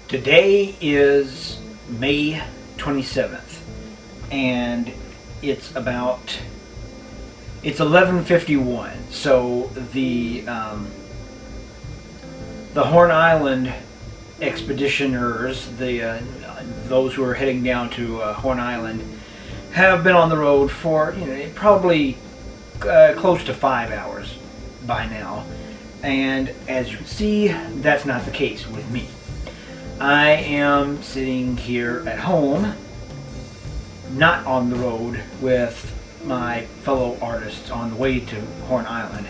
Today is May 27th, and it's 11:51. So the Horn Island expeditioners, those who are heading down to Horn Island, have been on the road for probably close to 5 hours by now. And as you can see, that's not the case with me. I am sitting here at home, not on the road with my fellow artists on the way to Horn Island,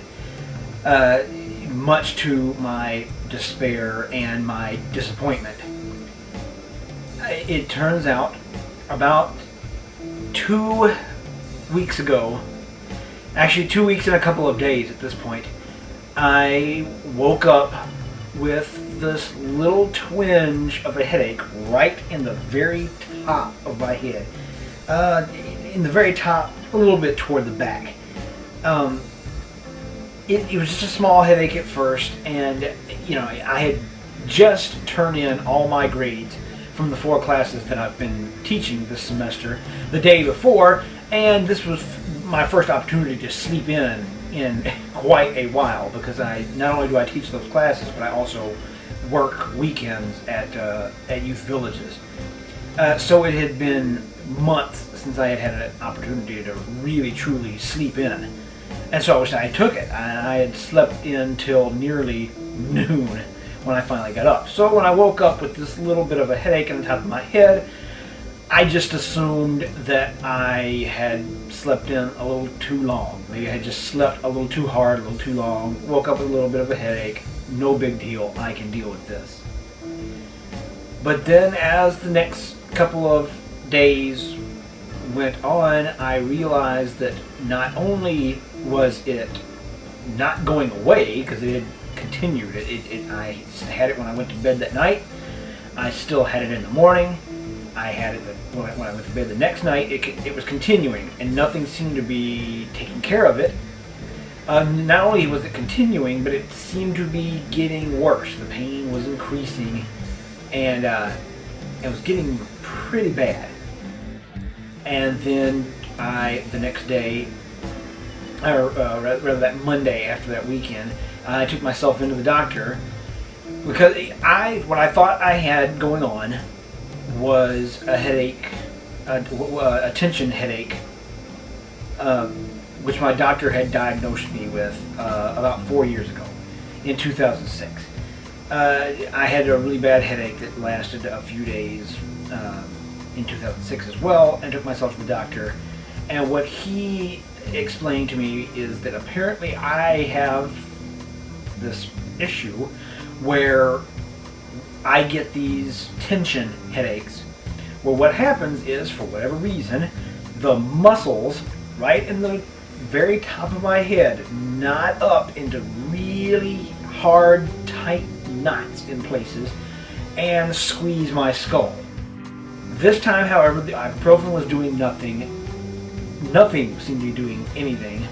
much to my despair and my disappointment. It turns out about 2 weeks ago, actually 2 weeks and a couple of days at this point, I woke up with this little twinge of a headache right in the very top of my head. In the very top, a little bit toward the back. It was just a small headache at first, and I had just turned in all my grades from the 4 classes that I've been teaching this semester the day before, and this was my first opportunity to sleep in quite a while, because not only do I teach those classes, but I also work weekends at youth villages. So it had been months since I had an opportunity to really truly sleep in, and so I took it. I had slept in till nearly noon when I finally got up. So when I woke up with this little bit of a headache on the top of my head, I just assumed that I had slept in a little too long. Maybe I had just slept a little too hard, a little too long, woke up with a little bit of a headache. No big deal, I can deal with this. But then as the next couple of days went on, I realized that not only was it not going away, because it had continued. I had it when I went to bed that night. I still had it in the morning. I had it when I went to bed the next night. It was continuing, and nothing seemed to be taking care of it. Not only was it continuing, but it seemed to be getting worse. The pain was increasing, and it was getting pretty bad. And then the next day, or rather that Monday after that weekend, I took myself into the doctor, because what I thought I had going on was a headache, a tension headache, which my doctor had diagnosed me with about 4 years ago, in 2006. I had a really bad headache that lasted a few days in 2006 as well, and took myself to the doctor. And what he explained to me is that apparently I have this issue where I get these tension headaches, where what happens is, for whatever reason, the muscles right in the very top of my head knot up into really hard, tight knots in places and squeeze my skull. This time, however, the ibuprofen was doing nothing. Nothing seemed to be doing anything.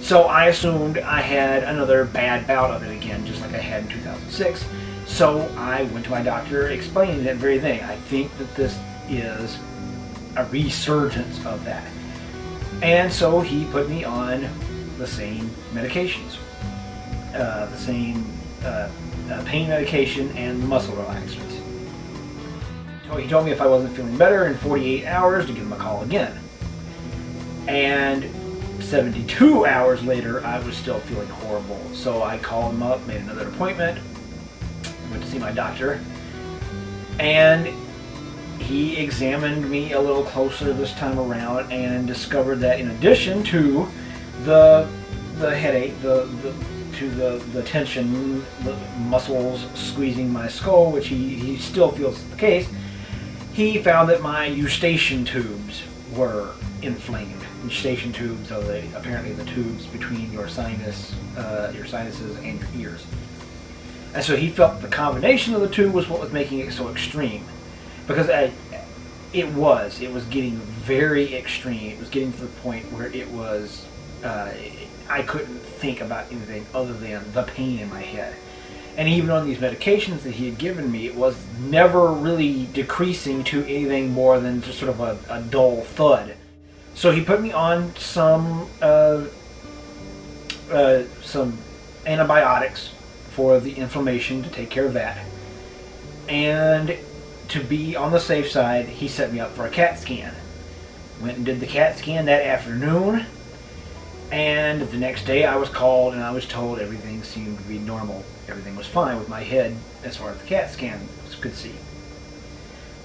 So I assumed I had another bad bout of it again, just like I had in 2006. So I went to my doctor explaining that very thing. I think that this is a resurgence of that. And so he put me on the same medications, the same pain medication and muscle relaxants. So he told me if I wasn't feeling better in 48 hours to give him a call again. And 72 hours later, I was still feeling horrible. So I called him up, made another appointment, went to see my doctor, and he examined me a little closer this time around and discovered that in addition to the headache, the tension, the muscles squeezing my skull, which he still feels is the case, he found that my eustachian tubes were inflamed. Eustachian tubes are apparently the tubes between your sinuses and your ears. And so he felt the combination of the two was what was making it so extreme. Because it was getting very extreme. It was getting to the point where it was, I couldn't think about anything other than the pain in my head. And even on these medications that he had given me, it was never really decreasing to anything more than just sort of a dull thud. So he put me on some antibiotics for the inflammation to take care of that. And to be on the safe side, he set me up for a CAT scan. Went and did the CAT scan that afternoon. And the next day I was called and I was told everything seemed to be normal. Everything was fine with my head as far as the CAT scan could see.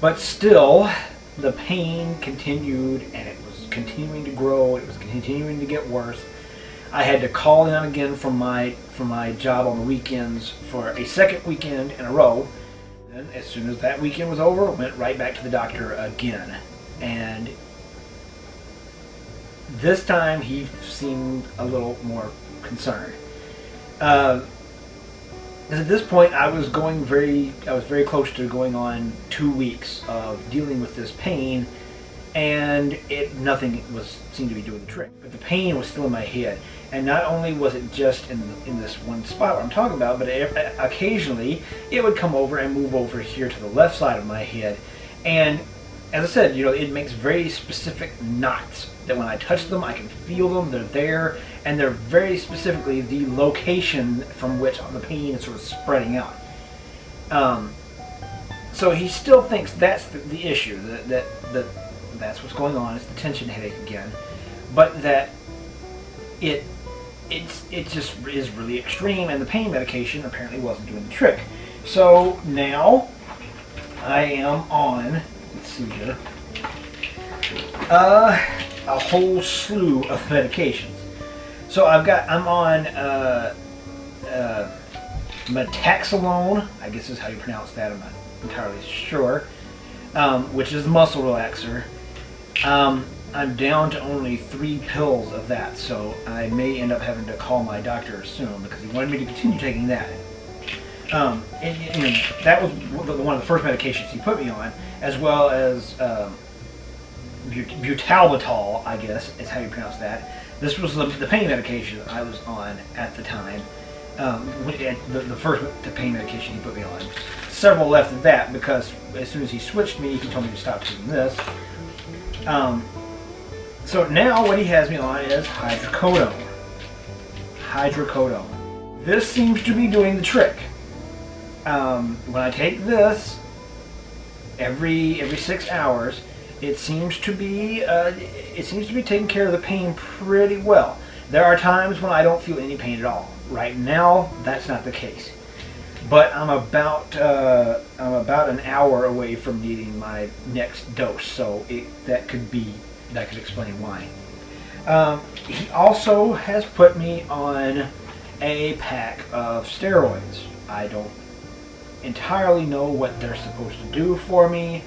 But still, the pain continued and it was continuing to grow. It was continuing to get worse. I had to call in again from my job on the weekends for a second weekend in a row. And as soon as that weekend was over, I went right back to the doctor again. And this time he seemed a little more concerned. At this point, I was very close to going on 2 weeks of dealing with this pain, and nothing seemed to be doing the trick. But the pain was still in my head, and not only was it just in this one spot where I'm talking about, but occasionally it would come over and move over here to the left side of my head, and as I said, it makes very specific knots that when I touch them, I can feel them, they're there, and they're very specifically the location from which the pain is sort of spreading out. So he still thinks that's the issue, that's what's going on, it's the tension headache again, but that it just is really extreme, and the pain medication apparently wasn't doing the trick. So now I am on, let's see here, a whole slew of medications. So I'm on metaxalone, I guess is how you pronounce that, I'm not entirely sure, which is a muscle relaxer. I'm down to only 3 pills of that, so I may end up having to call my doctor soon because he wanted me to continue taking that. And that was one of the first medications he put me on, as well as butalbital, I guess is how you pronounce that. This was the pain medication I was on at the time. The first pain medication he put me on. Several left of that because as soon as he switched me, he told me to stop taking this. So now what he has me on is hydrocodone. This seems to be doing the trick. When I take this every 6 hours, it seems to be taking care of the pain pretty well. There are times when I don't feel any pain at all. Right now, that's not the case. But I'm about an hour away from needing my next dose, so that could explain why. He also has put me on a pack of steroids. I don't entirely know what they're supposed to do for me,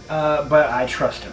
but I trust him.